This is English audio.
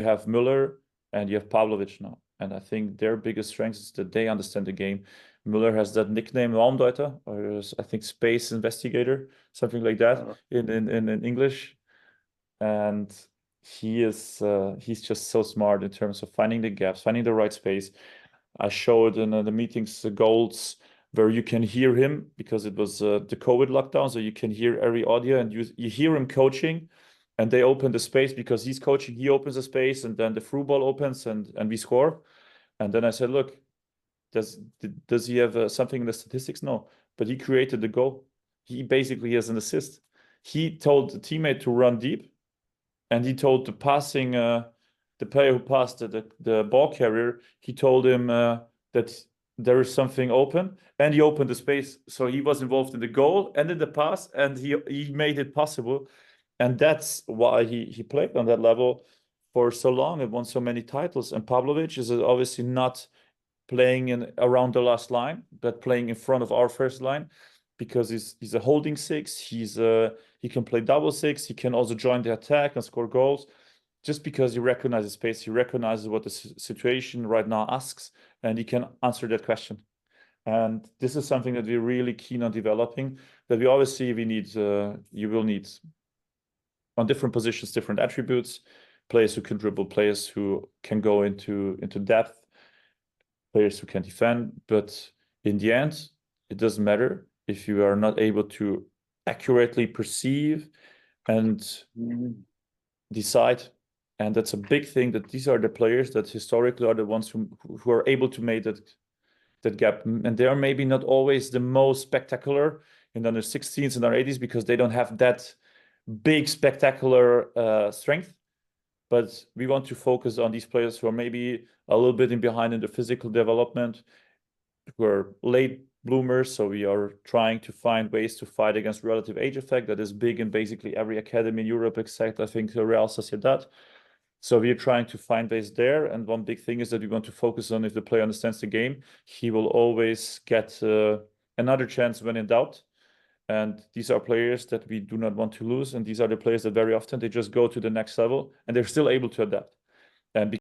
have Muller and you have Pavlovic now. And I think their biggest strength is that they understand the game. Muller has that nickname Raumdeuter, or I think space investigator, something like that in English. And he's just so smart in terms of finding the gaps, finding the right space. I showed in the meetings the goals where you can hear him because it was the COVID lockdown, so you can hear every audio and you hear him coaching, and they open the space because he's coaching. He opens the space, and then the through ball opens, and we score. And then I said, look, does he have something in the statistics? No, but he created the goal. He basically has an assist. He told the teammate to run deep, and he told the passing the player who passed the ball carrier, he told him that there is something open, and he opened the space. So he was involved in the goal and in the pass, and he made it possible. And that's why he played on that level for so long and won so many titles. And Pavlovic is obviously not playing around the last line, but playing in front of our first line, because he's a holding six. He can play double six. He can also join the attack and score goals, just because he recognizes space. He recognizes what the situation right now asks, and he can answer that question. And this is something that we're really keen on developing, that we always see you will need on different positions, different attributes, players who can dribble, players who can go into depth, players who can defend. But in the end, it doesn't matter if you are not able to accurately perceive and decide. And that's a big thing, that these are the players that historically are the ones who are able to make that gap. And they are maybe not always the most spectacular in under 16s and under 80s, because they don't have that big spectacular strength. But we want to focus on these players who are maybe a little bit behind in the physical development, who are late bloomers. So we are trying to find ways to fight against relative age effect that is big in basically every academy in Europe, except I think Real Sociedad. So we're trying to find ways there. And one big thing is that we want to focus on, if the player understands the game, he will always get another chance when in doubt. And these are players that we do not want to lose. And these are the players that very often they just go to the next level and they're still able to adapt. And